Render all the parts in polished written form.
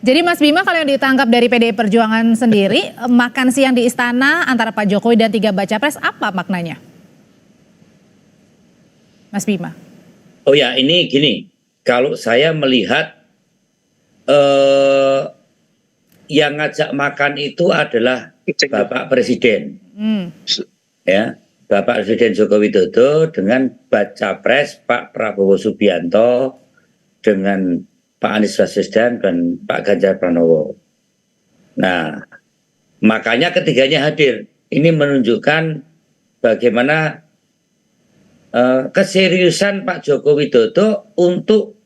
Jadi Mas Bima, kalau yang ditangkap dari PDI Perjuangan sendiri, makan siang di istana antara Pak Jokowi dan 3 baca pres, apa maknanya? Mas Bima. Oh ya, ini gini, kalau saya melihat yang ngajak makan itu adalah Bapak Presiden, ya, Bapak Presiden Joko Widodo dengan baca pres Pak Prabowo Subianto dengan Pak Anies Baswedan dan Pak Ganjar Pranowo. Nah, makanya ketiganya hadir. Ini menunjukkan bagaimana keseriusan Pak Joko Widodo untuk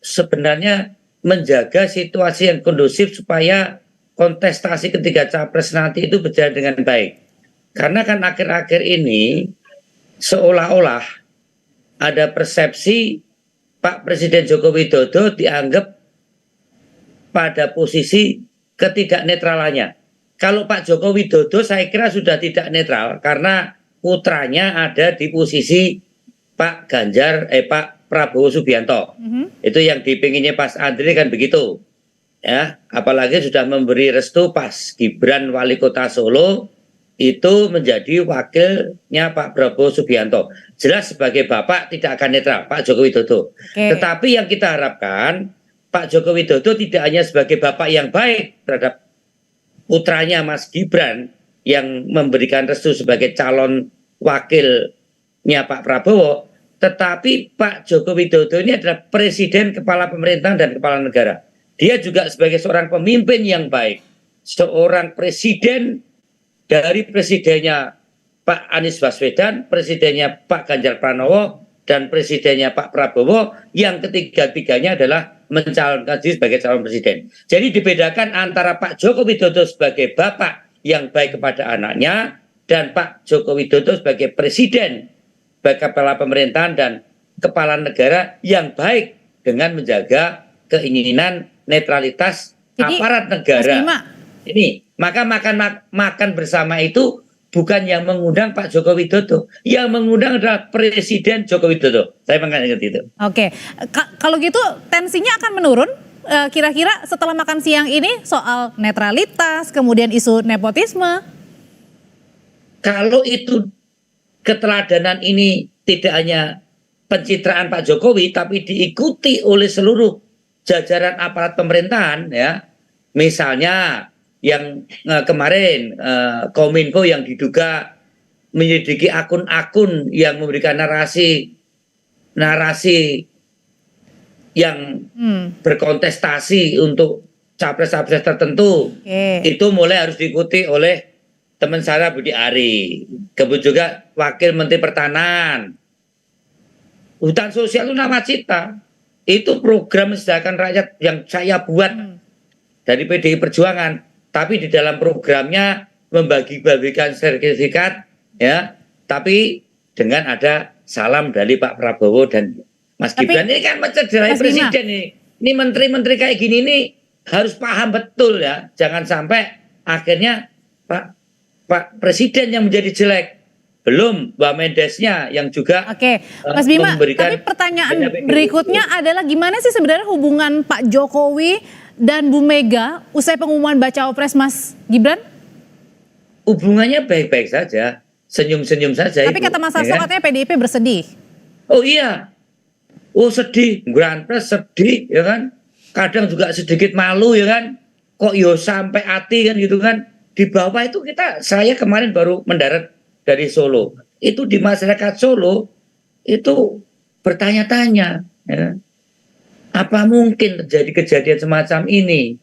sebenarnya menjaga situasi yang kondusif supaya kontestasi ketiga capres nanti itu berjalan dengan baik. Karena kan akhir-akhir ini seolah-olah ada persepsi Pak Presiden Joko Widodo dianggap pada posisi ketidaknetralannya. Kalau Pak Joko Widodo saya kira sudah tidak netral karena putranya ada di posisi Pak Prabowo Subianto. Itu yang dipinginnya Pas Andri kan begitu. Ya, apalagi sudah memberi restu pas Gibran wali kota Solo itu menjadi wakilnya Pak Prabowo Subianto. Jelas sebagai bapak tidak akan netral Pak Joko Widodo. Tetapi yang kita harapkan Pak Joko Widodo tidak hanya sebagai bapak yang baik terhadap putranya Mas Gibran yang memberikan restu sebagai calon wakilnya Pak Prabowo, tetapi Pak Joko Widodo ini adalah presiden, kepala pemerintahan dan kepala negara. Dia juga sebagai seorang pemimpin yang baik, seorang presiden dari presidennya Pak Anies Baswedan, presidennya Pak Ganjar Pranowo, dan presidennya Pak Prabowo, yang ketiga-tiganya adalah mencalonkan diri sebagai calon presiden. Jadi dibedakan antara Pak Joko Widodo sebagai bapak yang baik kepada anaknya dan Pak Joko Widodo sebagai presiden, sebagai kepala pemerintahan dan kepala negara yang baik dengan menjaga keinginan netralitas aparat negara. Ini maka makan bersama itu bukan yang mengundang Pak Joko Widodo, yang mengundang adalah Presiden Joko Widodo. Saya mengingat itu. Oke, kalau gitu tensinya akan menurun kira-kira setelah makan siang ini soal netralitas, kemudian isu nepotisme. Kalau itu keteladanan ini tidak hanya pencitraan Pak Jokowi, tapi diikuti oleh seluruh jajaran aparat pemerintahan, ya, misalnya yang kemarin Kominfo yang diduga menyelidiki akun-akun yang memberikan narasi yang berkontestasi untuk capres-capres tertentu, itu mulai harus diikuti oleh teman saya Budi Ari, kemudian juga Wakil Menteri Pertanian. Hutan sosial itu nawacita, itu program menyediakan rakyat yang saya buat dari PDI Perjuangan, tapi di dalam programnya membagi-bagikan sertifikat, ya, tapi dengan ada salam dari Pak Prabowo dan Mas Gibran. Ini kan mencederai presiden ini. Ini menteri-menteri kayak gini nih harus paham betul, ya, jangan sampai akhirnya Pak Presiden yang menjadi jelek. Belum Mbak Mendesnya yang juga Mas Bima, tapi pertanyaan berikutnya adalah gimana sih sebenarnya hubungan Pak Jokowi dan Bu Mega usai pengumuman Bacawapres Mas Gibran? Hubungannya baik-baik saja, senyum-senyum saja. Tapi kata Mas Hasto katanya PDIP bersedih. Oh iya, sedih, Granpres sedih, ya kan? Kadang juga sedikit malu, ya kan? Kok yo sampai hati kan gitu kan? Di bawah itu saya kemarin baru mendarat dari Solo. Itu di masyarakat Solo itu bertanya-tanya, ya, apa mungkin terjadi kejadian semacam ini?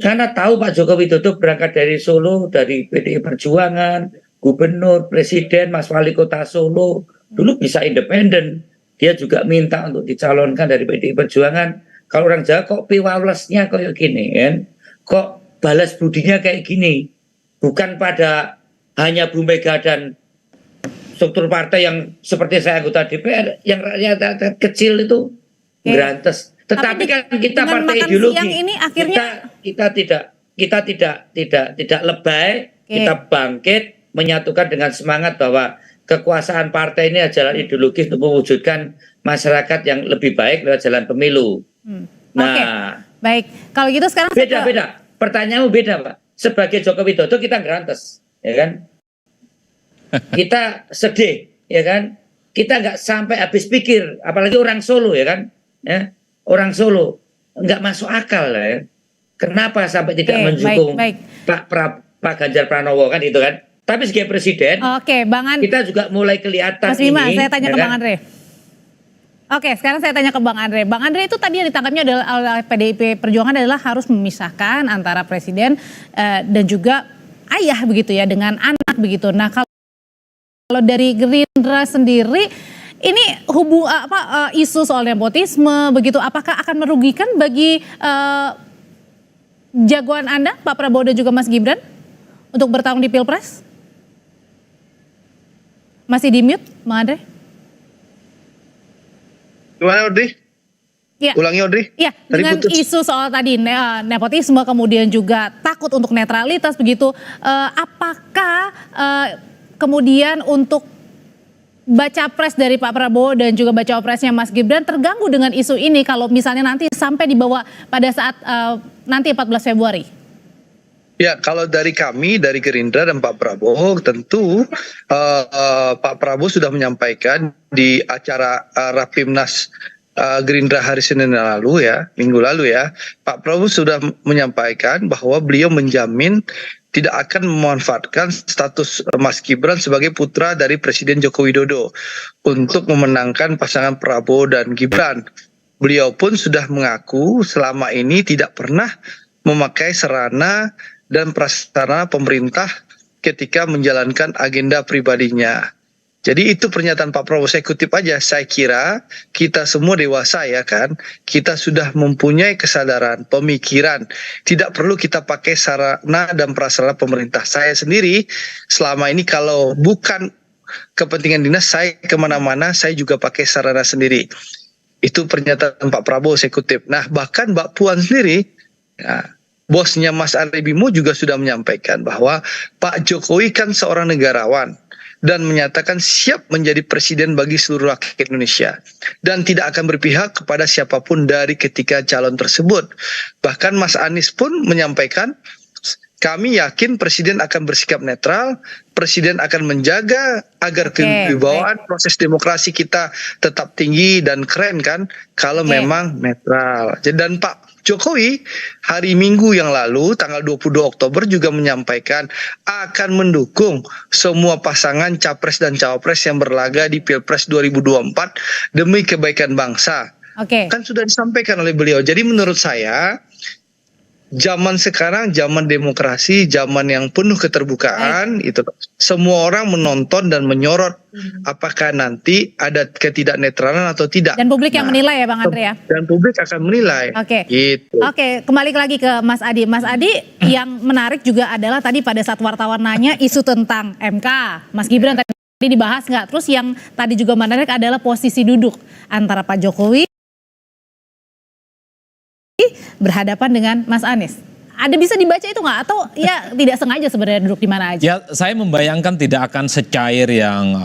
Karena tahu Pak Joko Widodo berangkat dari Solo, dari PDI Perjuangan, gubernur, presiden, Mas Wali Kota Solo, dulu bisa independen. Dia juga minta untuk dicalonkan dari PDI Perjuangan. Kalau orang Jawa kok piwawlesnya kayak gini, kan? Kok balas budinya kayak gini? Bukan pada hanya Bu Mega dan struktur partai yang seperti saya anggota DPR, yang rakyat kecil itu berantes. Tetapi kan kita partai ideologi, ini akhirnya kita tidak lebay, kita bangkit menyatukan dengan semangat bahwa kekuasaan partai ini adalah ideologis untuk mewujudkan masyarakat yang lebih baik lewat jalan pemilu. Nah, Baik, kalau gitu sekarang Beda. Pertanyaanmu beda, Pak. Sebagai Joko Widodo kita ngerantes, ya kan? Kita sedih, ya kan? Kita nggak sampai habis pikir, apalagi orang Solo, ya kan? Ya, orang Solo nggak masuk akal lah, ya. Kenapa sampai tidak mendukung Pak Ganjar Pranowo kan itu kan? Tapi sebagai presiden, kita juga mulai kelihatan. Mas Bima, ini, saya tanya ke Bang Andre. Oke, sekarang saya tanya ke Bang Andre. Bang Andre itu tadi yang ditangkapnya adalah oleh PDIP Perjuangan adalah harus memisahkan antara presiden dan juga ayah begitu ya dengan anak begitu. Nah, kalau dari Gerindra sendiri ini isu soal nepotisme begitu, apakah akan merugikan bagi jagoan Anda Pak Prabowo dan juga Mas Gibran untuk bertarung di Pilpres? Masih di mute, Bang Andre? Gimana, Audrey? Ya. Ulangi, Audrey. Ya, dengan isu soal tadi nepotisme, kemudian juga takut untuk netralitas begitu. Apakah kemudian untuk baca pres dari Pak Prabowo dan juga baca presnya Mas Gibran terganggu dengan isu ini kalau misalnya nanti sampai dibawa pada saat nanti 14 Februari? Ya, kalau dari kami, dari Gerindra dan Pak Prabowo, tentu Pak Prabowo sudah menyampaikan di acara Rapimnas Gerindra hari Senin lalu ya, minggu lalu ya, Pak Prabowo sudah menyampaikan bahwa beliau menjamin tidak akan memanfaatkan status Mas Gibran sebagai putra dari Presiden Joko Widodo untuk memenangkan pasangan Prabowo dan Gibran. Beliau pun sudah mengaku selama ini tidak pernah memakai sarana dan prasarana pemerintah ketika menjalankan agenda pribadinya. Jadi itu pernyataan Pak Prabowo, saya kutip aja, saya kira kita semua dewasa ya kan, kita sudah mempunyai kesadaran, pemikiran, tidak perlu kita pakai sarana dan prasarana pemerintah. Saya sendiri selama ini kalau bukan kepentingan dinas, saya kemana-mana saya juga pakai sarana sendiri. Itu pernyataan Pak Prabowo, saya kutip. Nah bahkan Mbak Puan sendiri, ya, bosnya Mas Ari Bimo juga sudah menyampaikan bahwa Pak Jokowi kan seorang negarawan dan menyatakan siap menjadi presiden bagi seluruh rakyat Indonesia dan tidak akan berpihak kepada siapapun dari ketiga calon tersebut. Bahkan Mas Anies pun menyampaikan kami yakin presiden akan bersikap netral, presiden akan menjaga agar kewibawaan proses demokrasi kita tetap tinggi dan keren kan kalau memang netral. Dan Pak Jokowi hari Minggu yang lalu tanggal 22 Oktober juga menyampaikan akan mendukung semua pasangan capres dan cawapres yang berlaga di Pilpres 2024 demi kebaikan bangsa. Kan sudah disampaikan oleh beliau. Jadi menurut saya zaman sekarang zaman demokrasi, zaman yang penuh keterbukaan, itu semua orang menonton dan menyorot apakah nanti ada ketidaknetralan atau tidak. Dan publik yang menilai ya Bang Andre ya. Dan publik akan menilai. Gitu. Kembali lagi ke Mas Adi. Mas Adi, yang menarik juga adalah tadi pada saat wartawan nanya isu tentang MK, Mas Gibran tadi dibahas nggak? Terus yang tadi juga menarik adalah posisi duduk antara Pak Jokowi berhadapan dengan Mas Anies. Ada bisa dibaca itu nggak? Atau ya tidak sengaja sebenarnya duduk di mana aja? Ya, saya membayangkan tidak akan secair yang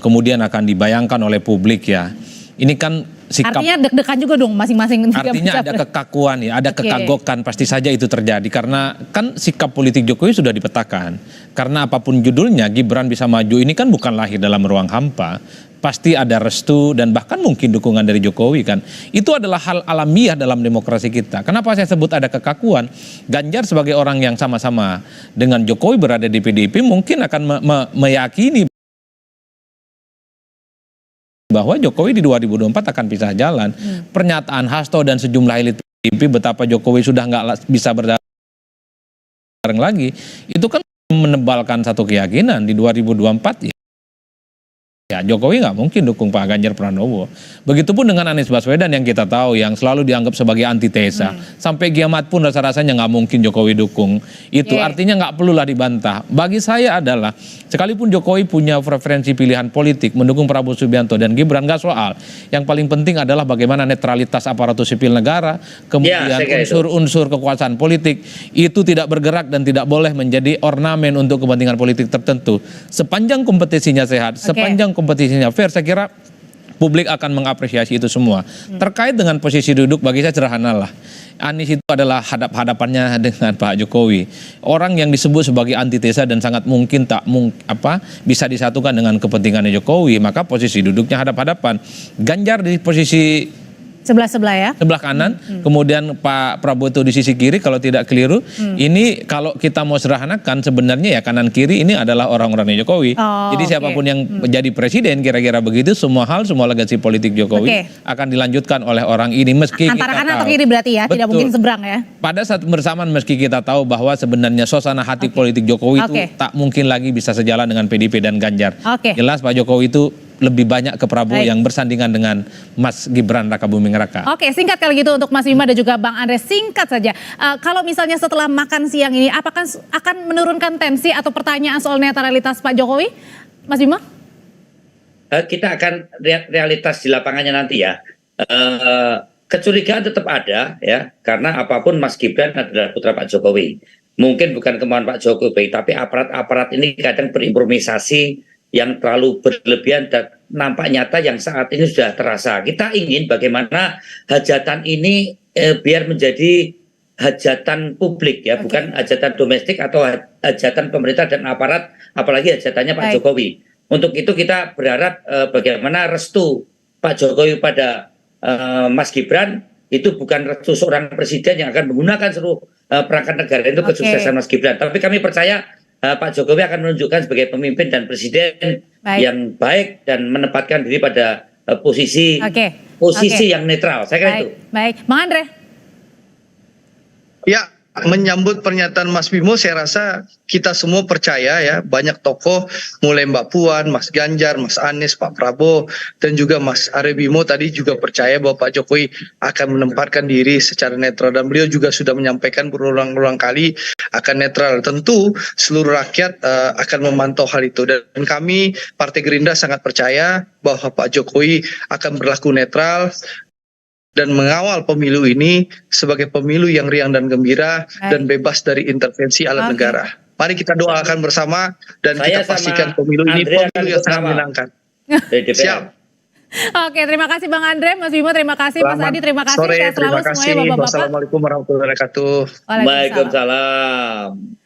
kemudian akan dibayangkan oleh publik ya. Ini kan sikap. Artinya deg-degan juga dong masing-masing. Artinya ada kekakuan ya, ada kekagokan pasti saja itu terjadi. Karena kan sikap politik Jokowi sudah dipetakan. Karena apapun judulnya Gibran bisa maju ini kan bukan lahir dalam ruang hampa. Pasti ada restu dan bahkan mungkin dukungan dari Jokowi kan. Itu adalah hal alamiah dalam demokrasi kita. Kenapa saya sebut ada kekakuan? Ganjar sebagai orang yang sama-sama dengan Jokowi berada di PDIP mungkin akan meyakini bahwa Jokowi di 2024 akan pisah jalan. Pernyataan Hasto dan sejumlah elit PDIP betapa Jokowi sudah nggak bisa bareng lagi, itu kan menebalkan satu keyakinan di 2024 ya Jokowi nggak mungkin dukung Pak Ganjar Pranowo. Begitupun dengan Anies Baswedan yang kita tahu yang selalu dianggap sebagai antitesa. Sampai kiamat pun rasa-rasanya nggak mungkin Jokowi dukung. Itu artinya nggak perlulah dibantah. Bagi saya adalah sekalipun Jokowi punya preferensi pilihan politik mendukung Prabowo Subianto dan Gibran nggak soal. Yang paling penting adalah bagaimana netralitas aparatur sipil negara, kemudian unsur-unsur kekuasaan politik itu tidak bergerak dan tidak boleh menjadi ornamen untuk kepentingan politik tertentu. Sepanjang kompetisinya sehat, sepanjang kompetisinya fair, saya kira publik akan mengapresiasi itu semua. Terkait dengan posisi duduk bagi saya sederhana lah. Anies itu adalah hadap-hadapannya dengan Pak Jokowi. Orang yang disebut sebagai antitesa dan sangat mungkin bisa disatukan dengan kepentingannya Jokowi, maka posisi duduknya hadap-hadapan. Ganjar di posisi Sebelah-sebelah ya. sebelah kanan, kemudian Pak Prabowo itu di sisi kiri kalau tidak keliru. Ini kalau kita mau sederhanakan sebenarnya ya kanan kiri ini adalah orang-orangnya Jokowi. Oh, Jadi siapapun yang menjadi presiden kira-kira begitu, semua legasi politik Jokowi akan dilanjutkan oleh orang ini meski Antara kita kanan tahu. atau kiri berarti ya, tidak Betul. mungkin seberang ya. Pada saat bersamaan meski kita tahu bahwa sebenarnya suasana hati politik Jokowi itu tak mungkin lagi bisa sejalan dengan PDIP dan Ganjar. Jelas Pak Jokowi itu lebih banyak ke Prabowo yang bersandingan dengan Mas Gibran Rakabuming Raka. Oke, singkat kali gitu untuk Mas Bima dan juga Bang Andre, singkat saja. Kalau misalnya setelah makan siang ini, apakah akan menurunkan tensi atau pertanyaan soal netralitas Pak Jokowi, Mas Bima? Kita akan realitas di lapangannya nanti ya. Kecurigaan tetap ada ya, karena apapun Mas Gibran adalah putra Pak Jokowi. Mungkin bukan kemauan Pak Jokowi, tapi aparat-aparat ini kadang berimprovisasi yang terlalu berlebihan dan nampak nyata yang saat ini sudah terasa. Kita ingin bagaimana hajatan ini biar menjadi hajatan publik ya, bukan hajatan domestik atau hajatan pemerintah dan aparat, apalagi hajatannya Pak Jokowi. Untuk itu kita berharap bagaimana restu Pak Jokowi pada Mas Gibran itu bukan restu seorang presiden yang akan menggunakan seluruh perangkat negara itu kesuksesan Mas Gibran. Tapi kami percaya Pak Jokowi akan menunjukkan sebagai pemimpin dan presiden yang baik dan menempatkan diri pada posisi yang netral. Saya kira itu. Baik, Bang Andre. Ya, menyambut pernyataan Mas Bimo, saya rasa kita semua percaya ya, banyak tokoh mulai Mbak Puan, Mas Ganjar, Mas Anies, Pak Prabowo, dan juga Mas Arya Bimo tadi juga percaya bahwa Pak Jokowi akan menempatkan diri secara netral, dan beliau juga sudah menyampaikan berulang-ulang kali akan netral. Tentu seluruh rakyat akan memantau hal itu, dan kami Partai Gerindra sangat percaya bahwa Pak Jokowi akan berlaku netral dan mengawal pemilu ini sebagai pemilu yang riang dan gembira dan bebas dari intervensi alat negara. Mari kita doakan bersama dan kita pastikan pemilu ini pemilu yang sangat menyenangkan. Siap. Oke, terima kasih Bang Andre, Mas Bimo terima kasih, Mas Adi terima kasih. Sore, Sehat selalu terima kasih. semuanya Bapak-bapak. Wassalamualaikum warahmatullahi wabarakatuh. Waalaikumsalam.